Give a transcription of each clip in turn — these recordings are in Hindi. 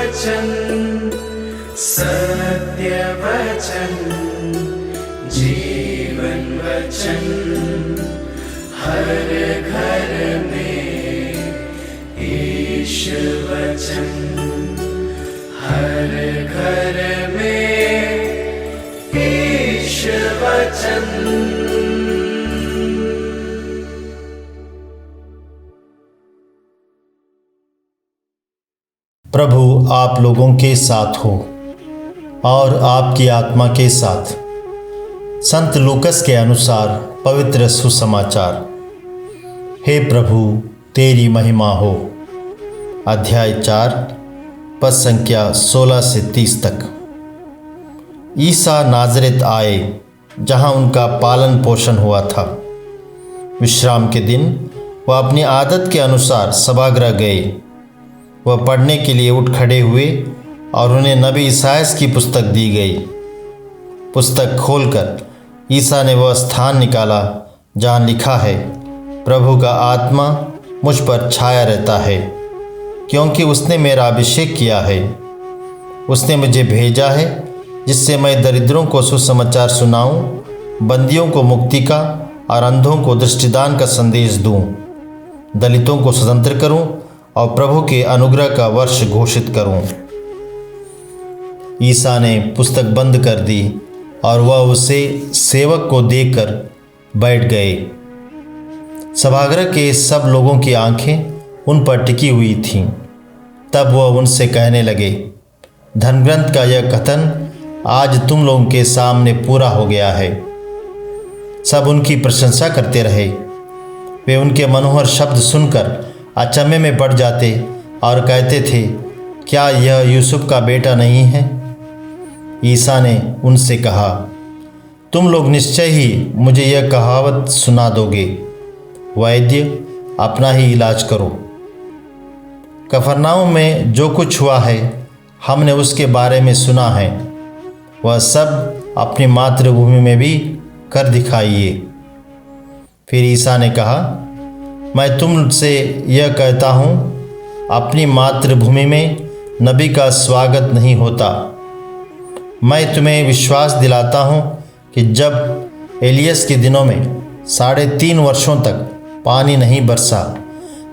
वचन, सत्य वचन, जीवन वचन, हर घर में ईश वचन, हर घर में ईश वचन। प्रभु आप लोगों के साथ हो और आपकी आत्मा के साथ। संत लूकस के अनुसार पवित्र सुसमाचार। हे प्रभु तेरी महिमा हो। अध्याय 4 पद संख्या 16 से 30 तक। ईसा नाज़रेत आए जहां उनका पालन पोषण हुआ था। विश्राम के दिन वह अपनी आदत के अनुसार सभागृह गए। वह पढ़ने के लिए उठ खड़े हुए और उन्हें नबी ईसायास की पुस्तक दी गई। पुस्तक खोलकर ईसा ने वह स्थान निकाला जहाँ लिखा है, प्रभु का आत्मा मुझ पर छाया रहता है, क्योंकि उसने मेरा अभिषेक किया है। उसने मुझे भेजा है जिससे मैं दरिद्रों को सुसमाचार सुनाऊं, बंदियों को मुक्ति का और अंधों को दृष्टिदान का संदेश दूं, दलितों को स्वतंत्र करूं और प्रभु के अनुग्रह का वर्ष घोषित करूं। ईसा ने पुस्तक बंद कर दी और वह उसे सेवक को देकर बैठ गए। सभागृह के सब लोगों की आंखें उन पर टिकी हुई थीं। तब वह उनसे कहने लगे, धर्मग्रंथ का यह कथन आज तुम लोगों के सामने पूरा हो गया है। सब उनकी प्रशंसा करते रहे। वे उनके मनोहर शब्द सुनकर अचंभे में पड़ जाते और कहते थे, क्या यह यूसुफ का बेटा नहीं है? ईसा ने उनसे कहा, तुम लोग निश्चय ही मुझे यह कहावत सुना दोगे, वैद्य अपना ही इलाज करो। कफरनाऊम में जो कुछ हुआ है हमने उसके बारे में सुना है, वह सब अपनी मातृभूमि में भी कर दिखाइए। फिर ईसा ने कहा, मैं तुमसे यह कहता हूँ, अपनी मातृभूमि में नबी का स्वागत नहीं होता। मैं तुम्हें विश्वास दिलाता हूँ कि जब एलियस के दिनों में 3.5 वर्षों तक पानी नहीं बरसा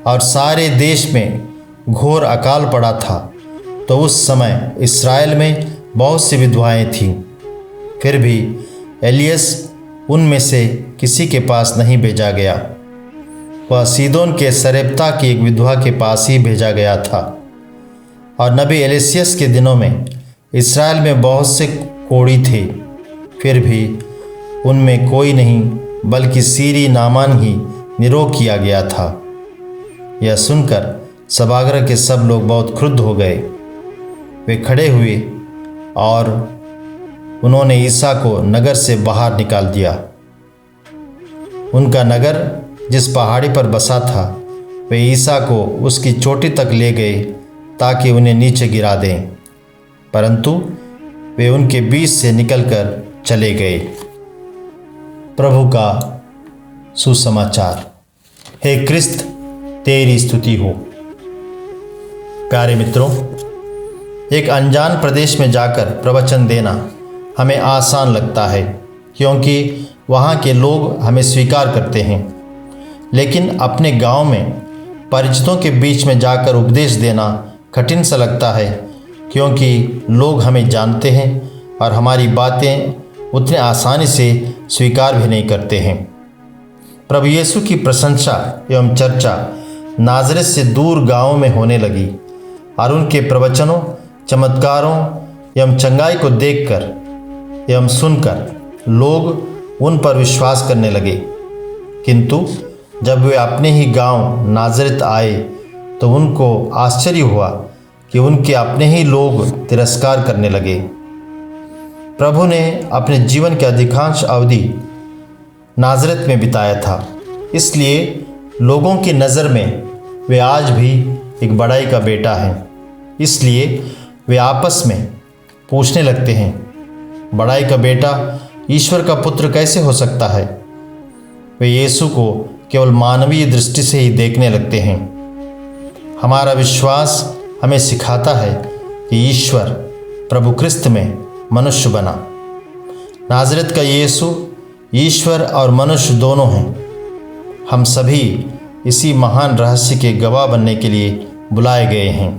और सारे देश में घोर अकाल पड़ा था, तो उस समय इस्राएल में बहुत सी विधवाएं थीं। फिर भी एलियस उनमें से किसी के पास नहीं भेजा गया। वह सीदोन के सरेप्ता की एक विधवा के पास ही भेजा गया था। और नबी एलियस के दिनों में इस्राएल में बहुत से कोढ़ी थे, फिर भी उनमें कोई नहीं बल्कि सीरी नामान ही निरोग किया गया था। यह सुनकर सभागृह के सब लोग बहुत क्रुद्ध हो गए। वे खड़े हुए और उन्होंने ईसा को नगर से बाहर निकाल दिया। उनका नगर जिस पहाड़ी पर बसा था, वे ईसा को उसकी चोटी तक ले गए ताकि उन्हें नीचे गिरा दें, परंतु वे उनके बीच से निकलकर चले गए। प्रभु का सुसमाचार। हे क्रिस्त तेरी स्तुति हो। प्यारे मित्रों, एक अनजान प्रदेश में जाकर प्रवचन देना हमें आसान लगता है, क्योंकि वहाँ के लोग हमें स्वीकार करते हैं। लेकिन अपने गांव में परिचितों के बीच में जाकर उपदेश देना कठिन सा लगता है, क्योंकि लोग हमें जानते हैं और हमारी बातें उतने आसानी से स्वीकार भी नहीं करते हैं। प्रभु यीशु की प्रशंसा एवं चर्चा नाज़रेत से दूर गांवों में होने लगी और उनके प्रवचनों, चमत्कारों एवं चंगाई को देखकर एवं सुनकर लोग उन पर विश्वास करने लगे। किंतु जब वे अपने ही गांव नाज़रेत आए तो उनको आश्चर्य हुआ कि उनके अपने ही लोग तिरस्कार करने लगे। प्रभु ने अपने जीवन की अधिकांश अवधि नाज़रेत में बिताया था, इसलिए लोगों की नज़र में वे आज भी एक बड़ाई का बेटा हैं। इसलिए वे आपस में पूछने लगते हैं, बड़ाई का बेटा ईश्वर का पुत्र कैसे हो सकता है? वे यीशु को केवल मानवीय दृष्टि से ही देखने लगते हैं। हमारा विश्वास हमें सिखाता है कि ईश्वर प्रभु क्रिस्त में मनुष्य बना। नाज़रेत का यीशु ईश्वर और मनुष्य दोनों हैं। हम सभी इसी महान रहस्य के गवाह बनने के लिए बुलाए गए हैं।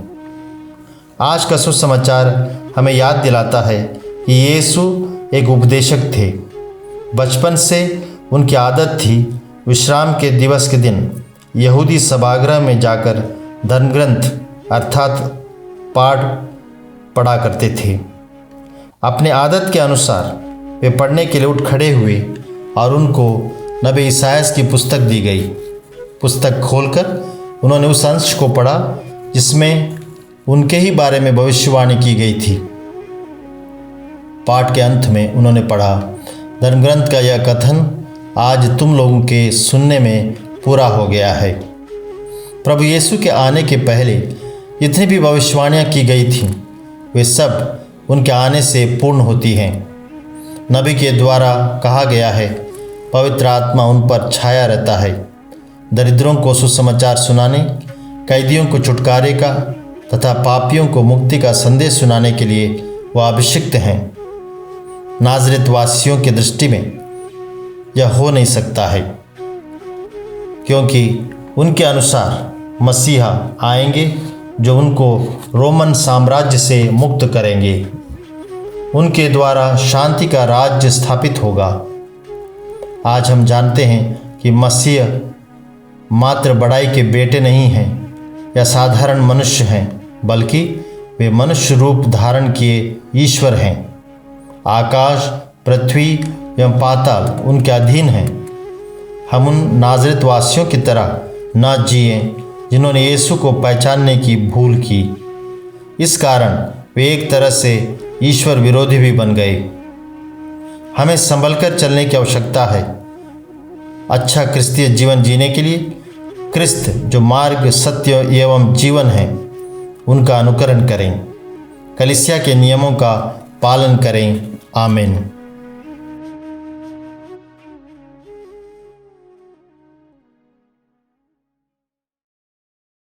आज का सुसमाचार हमें याद दिलाता है कि यीशु एक उपदेशक थे। बचपन से उनकी आदत थी विश्राम के दिवस के दिन यहूदी सभागृह में जाकर धर्मग्रंथ अर्थात पाठ पढ़ा करते थे। अपने आदत के अनुसार वे पढ़ने के लिए उठ खड़े हुए और उनको नबी ईसायास की पुस्तक दी गई। पुस्तक खोलकर उन्होंने उस अंश को पढ़ा जिसमें उनके ही बारे में भविष्यवाणी की गई थी। पाठ के अंत में उन्होंने पढ़ा, धर्मग्रंथ का यह कथन आज तुम लोगों के सुनने में पूरा हो गया है। प्रभु यीशु के आने के पहले जितनी भी भविष्यवाणियाँ की गई थीं वे सब उनके आने से पूर्ण होती हैं। नबी के द्वारा कहा गया है, पवित्र आत्मा उन पर छाया रहता है। दरिद्रों को सुसमाचार सुनाने, कैदियों को छुटकारे का तथा पापियों को मुक्ति का संदेश सुनाने के लिए वह अभिषिक्त हैं। नाज़रेत वासियों की दृष्टि में यह हो नहीं सकता है, क्योंकि उनके अनुसार मसीहा आएंगे जो उनको रोमन साम्राज्य से मुक्त करेंगे। उनके द्वारा शांति का राज्य स्थापित होगा। आज हम जानते हैं कि मसीह मात्र बड़ाई के बेटे नहीं हैं या साधारण मनुष्य हैं, बल्कि वे मनुष्य रूप धारण किए ईश्वर हैं। आकाश, पृथ्वी एवं पाताल उनके अधीन हैं। हम उन नाज़रेत वासियों की तरह न जिए जिन्होंने यीशु को पहचानने की भूल की। इस कारण वे एक तरह से ईश्वर विरोधी भी बन गए। हमें संभलकर चलने की आवश्यकता है। अच्छा क्रिस्तीय जीवन जीने के लिए क्रिस्त जो मार्ग, सत्य एवं जीवन है उनका अनुकरण करें। कलीसिया के नियमों का पालन करें। आमीन।